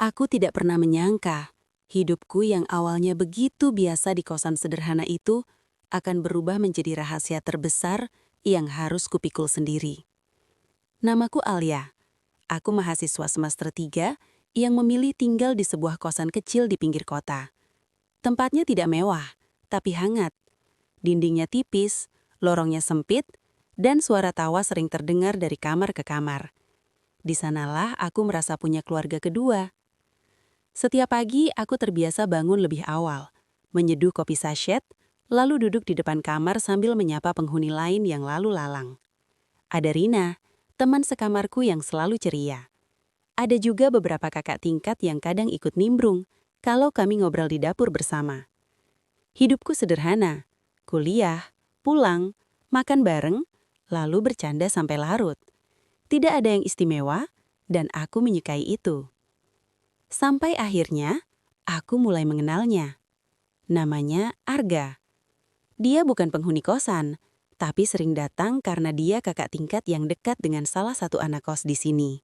Aku tidak pernah menyangka hidupku yang awalnya begitu biasa di kosan sederhana itu akan berubah menjadi rahasia terbesar yang harus kupikul sendiri. Namaku Alia. Aku mahasiswa semester 3 yang memilih tinggal di sebuah kosan kecil di pinggir kota. Tempatnya tidak mewah, tapi hangat. Dindingnya tipis, lorongnya sempit, dan suara tawa sering terdengar dari kamar ke kamar. Di sanalah aku merasa punya keluarga kedua. Setiap pagi aku terbiasa bangun lebih awal, menyeduh kopi sachet, lalu duduk di depan kamar sambil menyapa penghuni lain yang lalu lalang. Ada Rina, teman sekamarku yang selalu ceria. Ada juga beberapa kakak tingkat yang kadang ikut nimbrung kalau kami ngobrol di dapur bersama. Hidupku sederhana, kuliah, pulang, makan bareng, lalu bercanda sampai larut. Tidak ada yang istimewa, dan aku menyukai itu. Sampai akhirnya, aku mulai mengenalnya. Namanya Arga. Dia bukan penghuni kosan, tapi sering datang karena dia kakak tingkat yang dekat dengan salah satu anak kos di sini.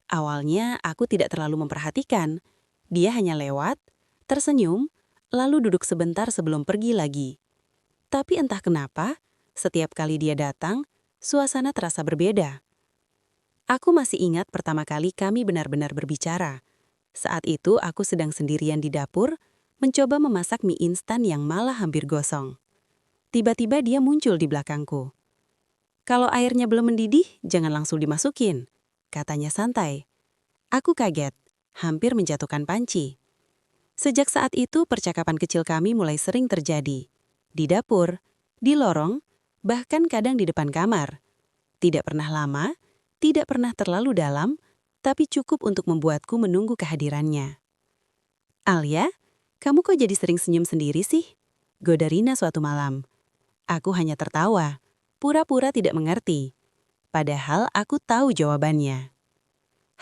Awalnya aku tidak terlalu memperhatikan. Dia hanya lewat, tersenyum, lalu duduk sebentar sebelum pergi lagi. Tapi entah kenapa, setiap kali dia datang, suasana terasa berbeda. Aku masih ingat pertama kali kami benar-benar berbicara. Saat itu aku sedang sendirian di dapur, mencoba memasak mie instan yang malah hampir gosong. Tiba-tiba dia muncul di belakangku. "Kalau airnya belum mendidih, jangan langsung dimasukin," katanya santai. Aku kaget, hampir menjatuhkan panci. Sejak saat itu percakapan kecil kami mulai sering terjadi. Di dapur, di lorong, bahkan kadang di depan kamar. Tidak pernah lama, tidak pernah terlalu dalam, tapi cukup untuk membuatku menunggu kehadirannya. "Alia, kamu kok jadi sering senyum sendiri sih?" goda Rina suatu malam. Aku hanya tertawa, pura-pura tidak mengerti. Padahal aku tahu jawabannya.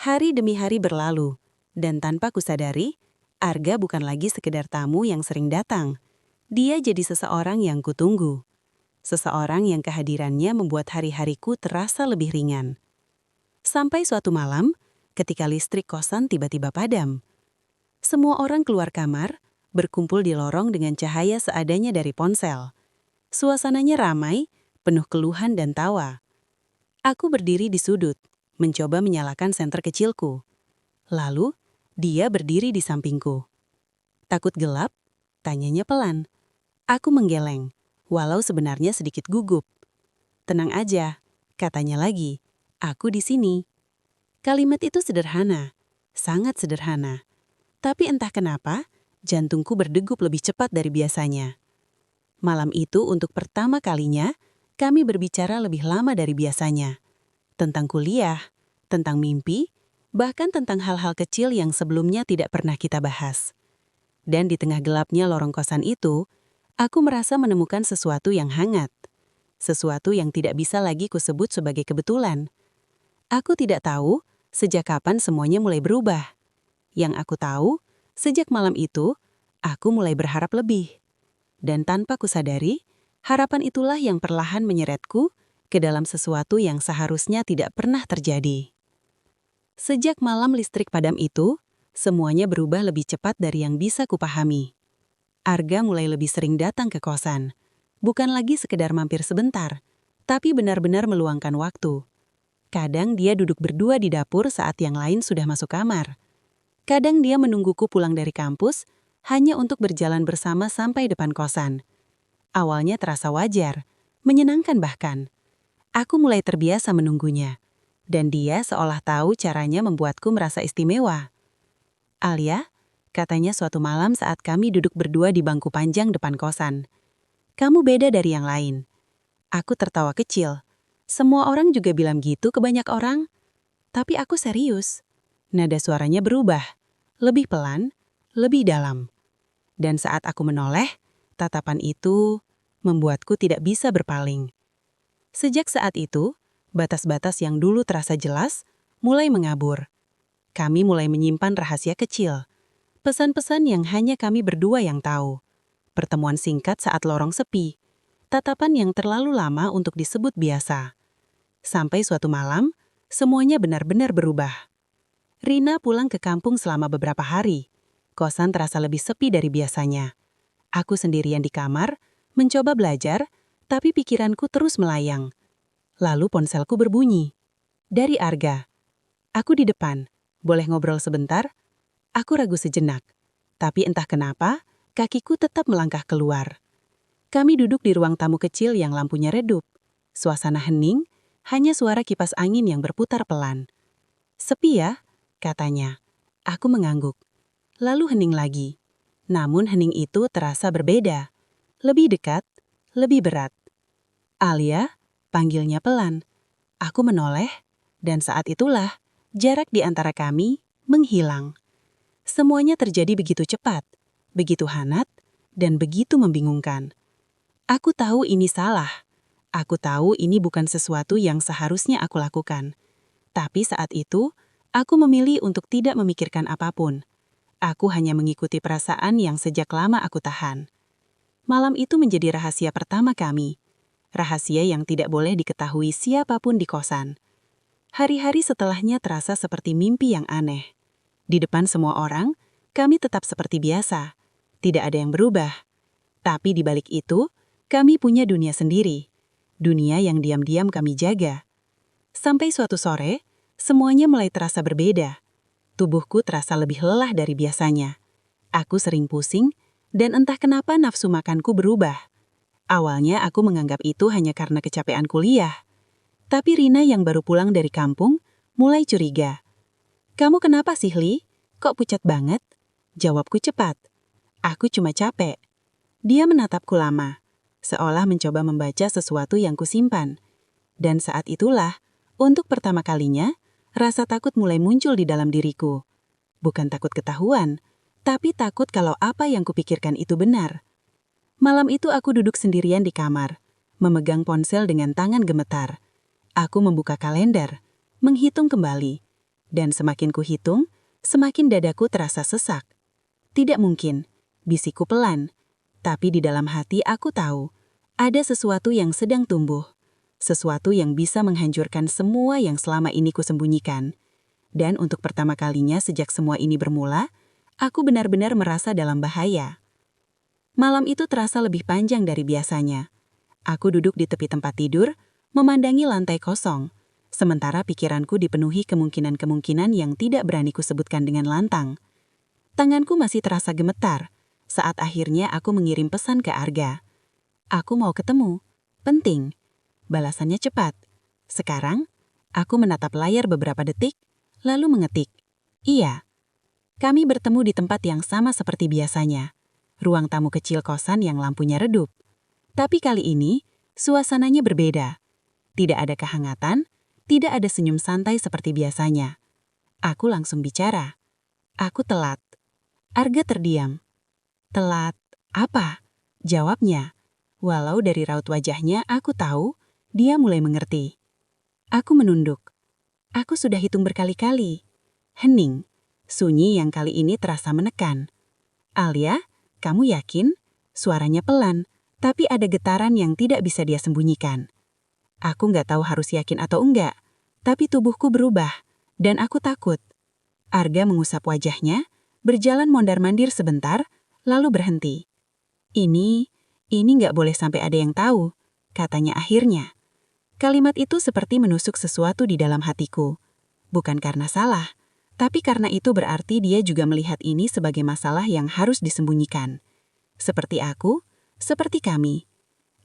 Hari demi hari berlalu, dan tanpa kusadari, Arga bukan lagi sekedar tamu yang sering datang. Dia jadi seseorang yang kutunggu. Seseorang yang kehadirannya membuat hari-hariku terasa lebih ringan. Sampai suatu malam, ketika listrik kosan tiba-tiba padam. Semua orang keluar kamar, berkumpul di lorong dengan cahaya seadanya dari ponsel. Suasananya ramai, penuh keluhan dan tawa. Aku berdiri di sudut, mencoba menyalakan senter kecilku. Lalu, dia berdiri di sampingku. "Takut gelap?" tanyanya pelan. Aku menggeleng, walau sebenarnya sedikit gugup. "Tenang aja," katanya lagi. "Aku di sini." Kalimat itu sederhana, sangat sederhana. Tapi entah kenapa, jantungku berdegup lebih cepat dari biasanya. Malam itu untuk pertama kalinya, kami berbicara lebih lama dari biasanya. Tentang kuliah, tentang mimpi, bahkan tentang hal-hal kecil yang sebelumnya tidak pernah kita bahas. Dan di tengah gelapnya lorong kosan itu, aku merasa menemukan sesuatu yang hangat. Sesuatu yang tidak bisa lagi kusebut sebagai kebetulan. Aku tidak tahu sejak kapan semuanya mulai berubah. Yang aku tahu, sejak malam itu, aku mulai berharap lebih. Dan tanpa kusadari, harapan itulah yang perlahan menyeretku ke dalam sesuatu yang seharusnya tidak pernah terjadi. Sejak malam listrik padam itu, semuanya berubah lebih cepat dari yang bisa kupahami. Arga mulai lebih sering datang ke kosan. Bukan lagi sekedar mampir sebentar, tapi benar-benar meluangkan waktu. Kadang dia duduk berdua di dapur saat yang lain sudah masuk kamar. Kadang dia menungguku pulang dari kampus, hanya untuk berjalan bersama sampai depan kosan. Awalnya terasa wajar, menyenangkan bahkan. Aku mulai terbiasa menunggunya, dan dia seolah tahu caranya membuatku merasa istimewa. "Alia," katanya suatu malam saat kami duduk berdua di bangku panjang depan kosan. "Kamu beda dari yang lain." Aku tertawa kecil. Semua orang juga bilang gitu ke banyak orang. Tapi aku serius. Nada suaranya berubah, lebih pelan, lebih dalam. Dan saat aku menoleh, tatapan itu membuatku tidak bisa berpaling. Sejak saat itu, batas-batas yang dulu terasa jelas mulai mengabur. Kami mulai menyimpan rahasia kecil. Pesan-pesan yang hanya kami berdua yang tahu. Pertemuan singkat saat lorong sepi. Tatapan yang terlalu lama untuk disebut biasa. Sampai suatu malam, semuanya benar-benar berubah. Rina pulang ke kampung selama beberapa hari. Kosan terasa lebih sepi dari biasanya. Aku sendirian di kamar, mencoba belajar, tapi pikiranku terus melayang. Lalu ponselku berbunyi. Dari Arga. Aku di depan. Boleh ngobrol sebentar? Aku ragu sejenak. Tapi entah kenapa, kakiku tetap melangkah keluar. Kami duduk di ruang tamu kecil yang lampunya redup. Suasana hening, hanya suara kipas angin yang berputar pelan. Sepi ya, katanya. Aku mengangguk. Lalu hening lagi. Namun hening itu terasa berbeda. Lebih dekat, lebih berat. Alia, panggilnya pelan. Aku menoleh, dan saat itulah jarak di antara kami menghilang. Semuanya terjadi begitu cepat, begitu hangat, dan begitu membingungkan. Aku tahu ini salah. Aku tahu ini bukan sesuatu yang seharusnya aku lakukan. Tapi saat itu, aku memilih untuk tidak memikirkan apapun. Aku hanya mengikuti perasaan yang sejak lama aku tahan. Malam itu menjadi rahasia pertama kami. Rahasia yang tidak boleh diketahui siapapun di kosan. Hari-hari setelahnya terasa seperti mimpi yang aneh. Di depan semua orang, kami tetap seperti biasa. Tidak ada yang berubah. Tapi di balik itu, kami punya dunia sendiri. Dunia yang diam-diam kami jaga. Sampai suatu sore, semuanya mulai terasa berbeda. Tubuhku terasa lebih lelah dari biasanya. Aku sering pusing, dan entah kenapa nafsu makanku berubah. Awalnya aku menganggap itu hanya karena kecapean kuliah. Tapi Rina yang baru pulang dari kampung mulai curiga. "Kamu kenapa sih, Li? Kok pucat banget?" Jawabku cepat. "Aku cuma capek." Dia menatapku lama, seolah mencoba membaca sesuatu yang kusimpan. Dan saat itulah, untuk pertama kalinya, rasa takut mulai muncul di dalam diriku. Bukan takut ketahuan, tapi takut kalau apa yang kupikirkan itu benar. Malam itu aku duduk sendirian di kamar, memegang ponsel dengan tangan gemetar. Aku membuka kalender, menghitung kembali. Dan semakin kuhitung, semakin dadaku terasa sesak. Tidak mungkin, bisikku pelan. Tapi di dalam hati aku tahu, ada sesuatu yang sedang tumbuh. Sesuatu yang bisa menghancurkan semua yang selama ini kusembunyikan. Dan untuk pertama kalinya sejak semua ini bermula, aku benar-benar merasa dalam bahaya. Malam itu terasa lebih panjang dari biasanya. Aku duduk di tepi tempat tidur, memandangi lantai kosong, sementara pikiranku dipenuhi kemungkinan-kemungkinan yang tidak berani kusebutkan dengan lantang. Tanganku masih terasa gemetar saat akhirnya aku mengirim pesan ke Arga. "Aku mau ketemu. Penting." Balasannya cepat. Sekarang, aku menatap layar beberapa detik, lalu mengetik, "Iya." Kami bertemu di tempat yang sama seperti biasanya. Ruang tamu kecil kosan yang lampunya redup. Tapi kali ini, suasananya berbeda. Tidak ada kehangatan, tidak ada senyum santai seperti biasanya. Aku langsung bicara. "Aku telat." Arga terdiam. "Telat apa?" Jawabnya. Walau dari raut wajahnya aku tahu, dia mulai mengerti. Aku menunduk. Aku sudah hitung berkali-kali. Hening. Sunyi yang kali ini terasa menekan. "Alia, kamu yakin?" Suaranya pelan, tapi ada getaran yang tidak bisa dia sembunyikan. Aku nggak tahu harus yakin atau enggak, tapi tubuhku berubah, dan aku takut. Arga mengusap wajahnya, berjalan mondar-mandir sebentar, lalu berhenti. Ini nggak boleh sampai ada yang tahu," katanya akhirnya. Kalimat itu seperti menusuk sesuatu di dalam hatiku. Bukan karena salah, tapi karena itu berarti dia juga melihat ini sebagai masalah yang harus disembunyikan. Seperti aku, seperti kami.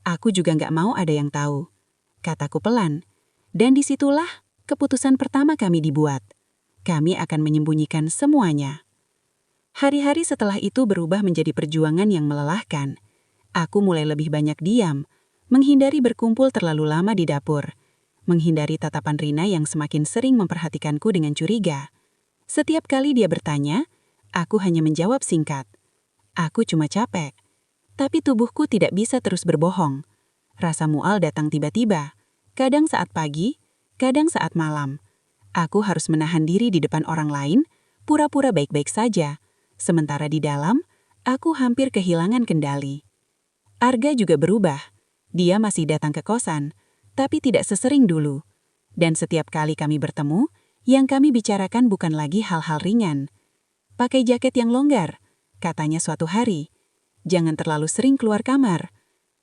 Aku juga nggak mau ada yang tahu. Kataku pelan. Dan disitulah keputusan pertama kami dibuat. Kami akan menyembunyikan semuanya. Hari-hari setelah itu berubah menjadi perjuangan yang melelahkan. Aku mulai lebih banyak diam, menghindari berkumpul terlalu lama di dapur, menghindari tatapan Rina yang semakin sering memperhatikanku dengan curiga. Setiap kali dia bertanya, aku hanya menjawab singkat. Aku cuma capek. Tapi tubuhku tidak bisa terus berbohong. Rasa mual datang tiba-tiba, kadang saat pagi, kadang saat malam. Aku harus menahan diri di depan orang lain, pura-pura baik-baik saja. Sementara di dalam, aku hampir kehilangan kendali. Arga juga berubah. Dia masih datang ke kosan, tapi tidak sesering dulu. Dan setiap kali kami bertemu, Yang kami bicarakan bukan lagi hal-hal ringan. Pakai jaket yang longgar, katanya suatu hari. Jangan terlalu sering keluar kamar.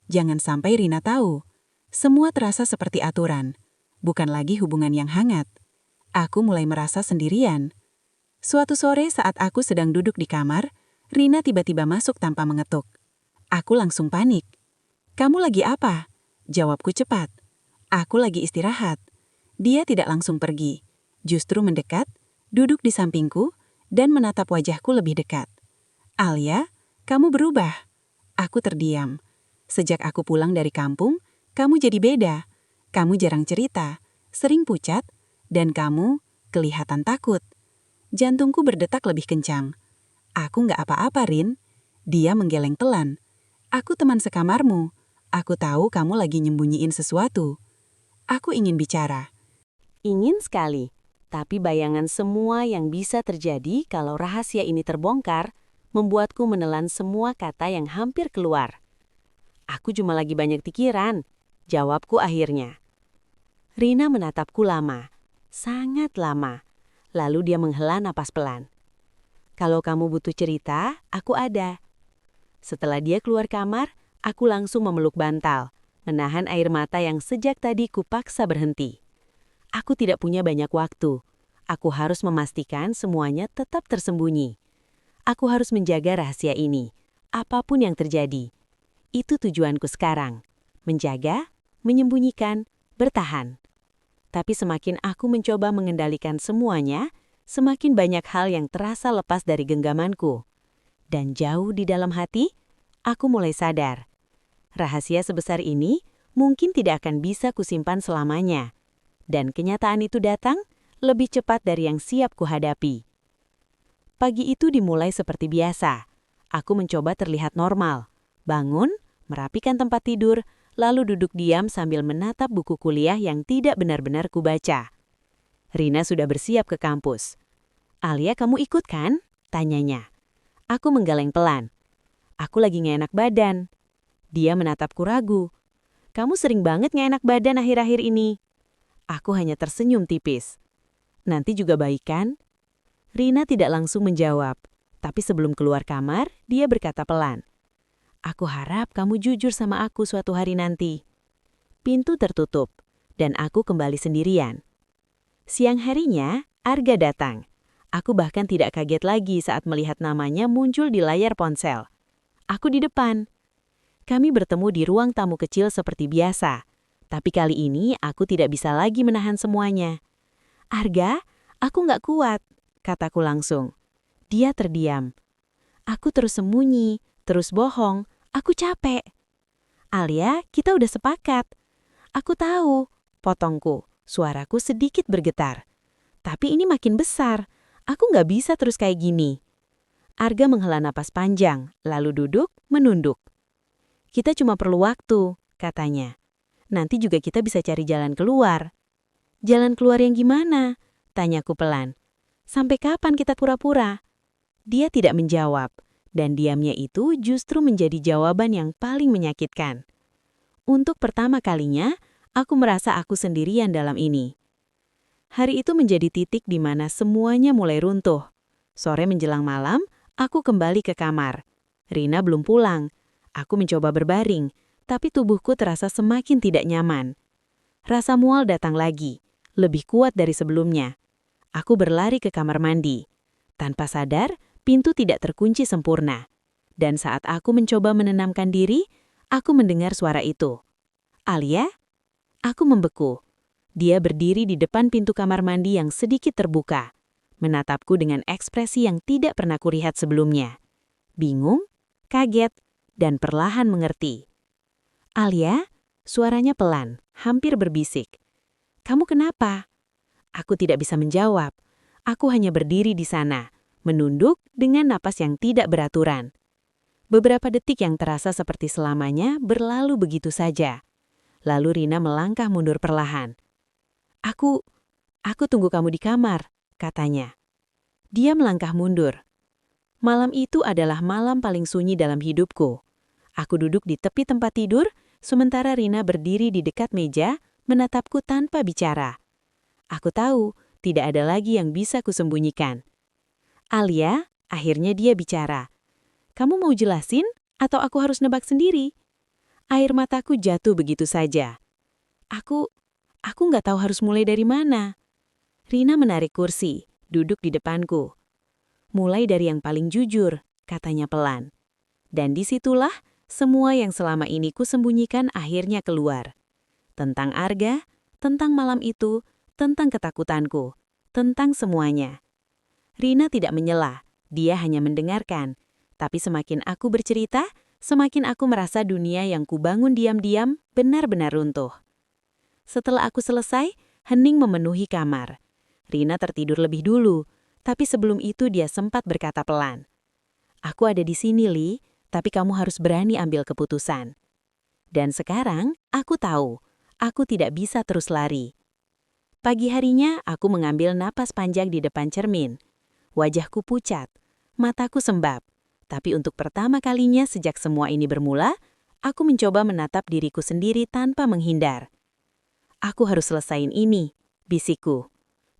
Jangan sampai Rina tahu. Semua terasa seperti aturan, bukan lagi hubungan yang hangat. Aku mulai merasa sendirian. Suatu sore saat aku sedang duduk di kamar, Rina tiba-tiba masuk tanpa mengetuk. Aku langsung panik. "Kamu lagi apa?" Jawabku cepat. "Aku lagi istirahat." Dia tidak langsung pergi, justru mendekat, duduk di sampingku, dan menatap wajahku lebih dekat. "Alia, kamu berubah." Aku terdiam. "Sejak aku pulang dari kampung, kamu jadi beda. Kamu jarang cerita, sering pucat, dan kamu kelihatan takut." Jantungku berdetak lebih kencang. "Aku nggak apa-apa, Rin." Dia menggeleng pelan. "Aku teman sekamarmu. Aku tahu kamu lagi nyembunyiin sesuatu." Aku ingin bicara. Ingin sekali, tapi bayangan semua yang bisa terjadi kalau rahasia ini terbongkar membuatku menelan semua kata yang hampir keluar. "Aku cuma lagi banyak pikiran," jawabku akhirnya. Rina menatapku lama, sangat lama. Lalu dia menghela napas pelan. "Kalau kamu butuh cerita, aku ada." Setelah dia keluar kamar, aku langsung memeluk bantal, menahan air mata yang sejak tadi kupaksa berhenti. Aku tidak punya banyak waktu. Aku harus memastikan semuanya tetap tersembunyi. Aku harus menjaga rahasia ini, apapun yang terjadi. Itu tujuanku sekarang, menjaga, menyembunyikan, bertahan. Tapi semakin aku mencoba mengendalikan semuanya, semakin banyak hal yang terasa lepas dari genggamanku. Dan jauh di dalam hati, aku mulai sadar. Rahasia sebesar ini mungkin tidak akan bisa kusimpan selamanya. Dan kenyataan itu datang lebih cepat dari yang siap kuhadapi. Pagi itu dimulai seperti biasa. Aku mencoba terlihat normal. Bangun, merapikan tempat tidur, lalu duduk diam sambil menatap buku kuliah yang tidak benar-benar kubaca. Rina sudah bersiap ke kampus. "Alia, kamu ikut kan?" tanyanya. Aku menggeleng pelan. "Aku lagi nggak enak badan." Dia menatapku ragu. "Kamu sering banget nggak enak badan akhir-akhir ini." Aku hanya tersenyum tipis. "Nanti juga baik kan?" Rina tidak langsung menjawab, tapi sebelum keluar kamar, dia berkata pelan. "Aku harap kamu jujur sama aku suatu hari nanti." Pintu tertutup, dan aku kembali sendirian. Siang harinya, Arga datang. Aku bahkan tidak kaget lagi saat melihat namanya muncul di layar ponsel. Aku di depan. Kami bertemu di ruang tamu kecil seperti biasa, tapi kali ini aku tidak bisa lagi menahan semuanya. "Arga, aku nggak kuat," kataku langsung. Dia terdiam. "Aku terus sembunyi, terus bohong, aku capek." "Alia, kita udah sepakat." "Aku tahu," potongku, suaraku sedikit bergetar. "Tapi ini makin besar, aku nggak bisa terus kayak gini." Arga menghela napas panjang, lalu duduk, menunduk. "Kita cuma perlu waktu," katanya. "Nanti juga kita bisa cari jalan keluar." "Jalan keluar yang gimana?" tanyaku pelan. "Sampai kapan kita pura-pura?" Dia tidak menjawab, dan diamnya itu justru menjadi jawaban yang paling menyakitkan. Untuk pertama kalinya, aku merasa aku sendirian dalam ini. Hari itu menjadi titik di mana semuanya mulai runtuh. Sore menjelang malam, aku kembali ke kamar. Rina belum pulang. Aku mencoba berbaring, tapi tubuhku terasa semakin tidak nyaman. Rasa mual datang lagi, lebih kuat dari sebelumnya. Aku berlari ke kamar mandi. Tanpa sadar, pintu tidak terkunci sempurna. Dan saat aku mencoba menenangkan diri, aku mendengar suara itu. "Alia?" Aku membeku. Dia berdiri di depan pintu kamar mandi yang sedikit terbuka, menatapku dengan ekspresi yang tidak pernah kulihat sebelumnya. Bingung, kaget, dan perlahan mengerti. "Alia?" Suaranya pelan, hampir berbisik. "Kamu kenapa?" Aku tidak bisa menjawab. Aku hanya berdiri di sana, menunduk dengan napas yang tidak beraturan. Beberapa detik yang terasa seperti selamanya berlalu begitu saja. Lalu Rina melangkah mundur perlahan. Aku tunggu kamu di kamar," katanya. Dia melangkah mundur. Malam itu adalah malam paling sunyi dalam hidupku. Aku duduk di tepi tempat tidur, sementara Rina berdiri di dekat meja, menatapku tanpa bicara. Aku tahu, tidak ada lagi yang bisa kusembunyikan. Alia, akhirnya dia bicara. Kamu mau jelasin atau aku harus nebak sendiri? Air mataku jatuh begitu saja. Aku nggak tahu harus mulai dari mana. Rina menarik kursi, duduk di depanku. Mulai dari yang paling jujur, katanya pelan. Dan disitulah semua yang selama ini kusembunyikan akhirnya keluar. Tentang Arga, tentang malam itu, tentang ketakutanku, tentang semuanya. Rina tidak menyela, dia hanya mendengarkan. Tapi semakin aku bercerita, semakin aku merasa dunia yang kubangun diam-diam benar-benar runtuh. Setelah aku selesai, hening memenuhi kamar. Rina tertidur lebih dulu, tapi sebelum itu dia sempat berkata pelan. Aku ada di sini, Li, tapi kamu harus berani ambil keputusan. Dan sekarang, aku tahu, aku tidak bisa terus lari. Pagi harinya, aku mengambil napas panjang di depan cermin. Wajahku pucat, mataku sembab. Tapi untuk pertama kalinya sejak semua ini bermula, aku mencoba menatap diriku sendiri tanpa menghindar. Aku harus selesaiin ini, bisikku.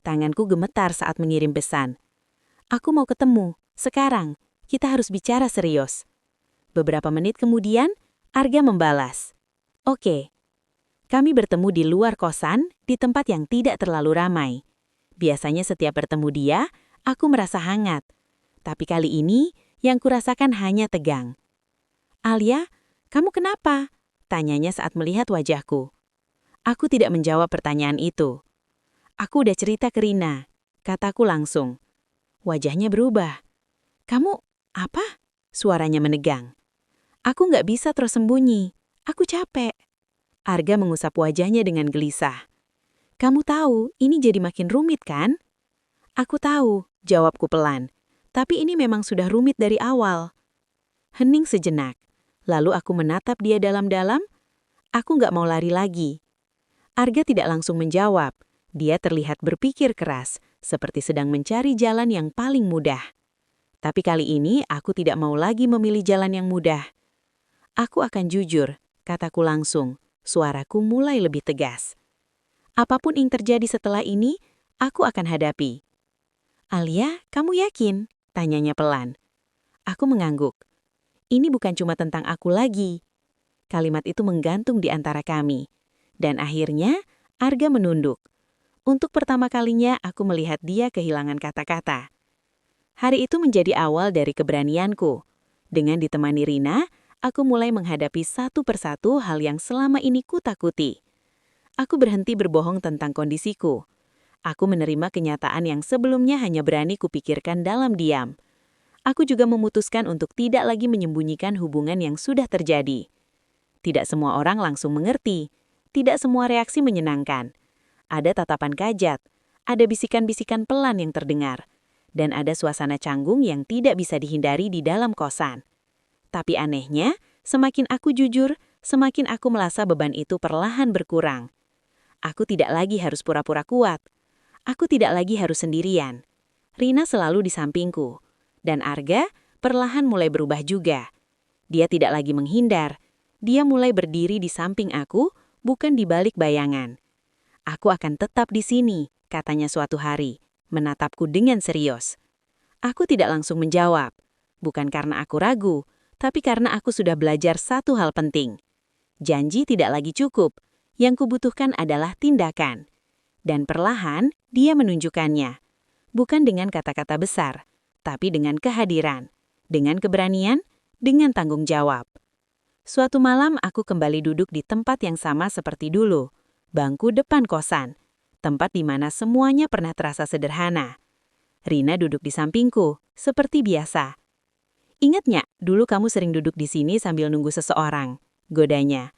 Tanganku gemetar saat mengirim pesan. Aku mau ketemu, sekarang, kita harus bicara serius. Beberapa menit kemudian, Arga membalas. Oke. Kami bertemu di luar kosan, di tempat yang tidak terlalu ramai. Biasanya setiap bertemu dia, aku merasa hangat. Tapi kali ini, yang kurasakan hanya tegang. Alia, kamu kenapa? Tanyanya saat melihat wajahku. Aku tidak menjawab pertanyaan itu. Aku udah cerita ke Rina, kataku langsung. Wajahnya berubah. Kamu, apa? Suaranya menegang. Aku nggak bisa terus sembunyi. Aku capek. Arga mengusap wajahnya dengan gelisah. Kamu tahu, ini jadi makin rumit kan? Aku tahu, jawabku pelan. Tapi ini memang sudah rumit dari awal. Hening sejenak. Lalu aku menatap dia dalam-dalam. Aku nggak mau lari lagi. Arga tidak langsung menjawab. Dia terlihat berpikir keras, seperti sedang mencari jalan yang paling mudah. Tapi kali ini aku tidak mau lagi memilih jalan yang mudah. Aku akan jujur, kataku langsung. Suaraku mulai lebih tegas. Apapun yang terjadi setelah ini, aku akan hadapi. Alia, kamu yakin? Tanyanya pelan. Aku mengangguk. Ini bukan cuma tentang aku lagi. Kalimat itu menggantung di antara kami. Dan akhirnya, Arga menunduk. Untuk pertama kalinya aku melihat dia kehilangan kata-kata. Hari itu menjadi awal dari keberanianku. Dengan ditemani Rina, aku mulai menghadapi satu persatu hal yang selama ini kutakuti. Aku berhenti berbohong tentang kondisiku. Aku menerima kenyataan yang sebelumnya hanya berani kupikirkan dalam diam. Aku juga memutuskan untuk tidak lagi menyembunyikan hubungan yang sudah terjadi. Tidak semua orang langsung mengerti. Tidak semua reaksi menyenangkan. Ada tatapan kajat. Ada bisikan-bisikan pelan yang terdengar. Dan ada suasana canggung yang tidak bisa dihindari di dalam kosan. Tapi anehnya, semakin aku jujur, semakin aku merasa beban itu perlahan berkurang. Aku tidak lagi harus pura-pura kuat. Aku tidak lagi harus sendirian. Rina selalu di sampingku. Dan Arga perlahan mulai berubah juga. Dia tidak lagi menghindar. Dia mulai berdiri di samping aku, bukan di balik bayangan. Aku akan tetap di sini, katanya suatu hari, menatapku dengan serius. Aku tidak langsung menjawab. Bukan karena aku ragu, tapi karena aku sudah belajar satu hal penting. Janji tidak lagi cukup. Yang kubutuhkan adalah tindakan. Dan perlahan, dia menunjukkannya. Bukan dengan kata-kata besar, tapi dengan kehadiran, dengan keberanian, dengan tanggung jawab. Suatu malam aku kembali duduk di tempat yang sama seperti dulu, bangku depan kosan, tempat di mana semuanya pernah terasa sederhana. Rina duduk di sampingku, seperti biasa. Ingat nggak, dulu kamu sering duduk di sini sambil nunggu seseorang, godanya.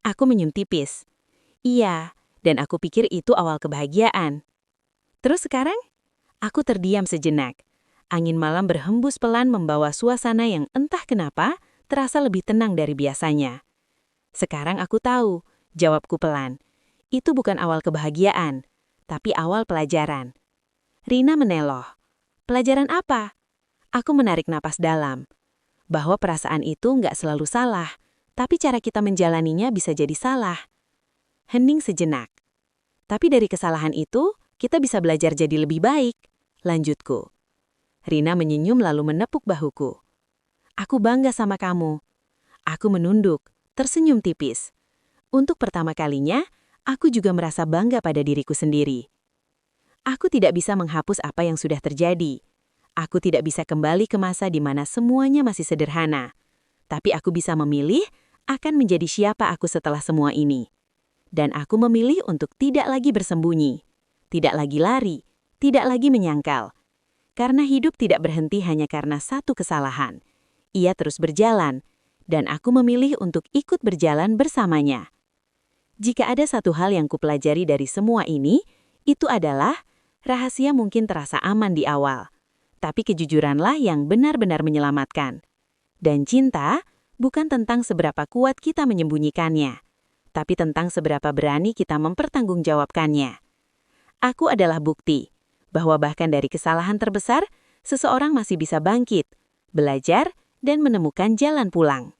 Aku menyum tipis. Iya, dan aku pikir itu awal kebahagiaan. Terus sekarang? Aku terdiam sejenak. Angin malam berhembus pelan membawa suasana yang entah kenapa terasa lebih tenang dari biasanya. Sekarang aku tahu, jawabku pelan. Itu bukan awal kebahagiaan, tapi awal pelajaran. Rina meneleh. Pelajaran apa? Aku menarik napas dalam. Bahwa perasaan itu nggak selalu salah, tapi cara kita menjalaninya bisa jadi salah. Hening sejenak. Tapi dari kesalahan itu, kita bisa belajar jadi lebih baik, lanjutku. Rina menyenyum lalu menepuk bahuku. Aku bangga sama kamu. Aku menunduk, tersenyum tipis. Untuk pertama kalinya, aku juga merasa bangga pada diriku sendiri. Aku tidak bisa menghapus apa yang sudah terjadi. Aku tidak bisa kembali ke masa di mana semuanya masih sederhana. Tapi aku bisa memilih akan menjadi siapa aku setelah semua ini. Dan aku memilih untuk tidak lagi bersembunyi, tidak lagi lari, tidak lagi menyangkal. Karena hidup tidak berhenti hanya karena satu kesalahan. Ia terus berjalan, dan aku memilih untuk ikut berjalan bersamanya. Jika ada satu hal yang kupelajari dari semua ini, itu adalah rahasia mungkin terasa aman di awal. Tapi kejujuranlah yang benar-benar menyelamatkan. Dan cinta bukan tentang seberapa kuat kita menyembunyikannya, tapi tentang seberapa berani kita mempertanggungjawabkannya. Aku adalah bukti bahwa bahkan dari kesalahan terbesar, seseorang masih bisa bangkit, belajar, dan menemukan jalan pulang.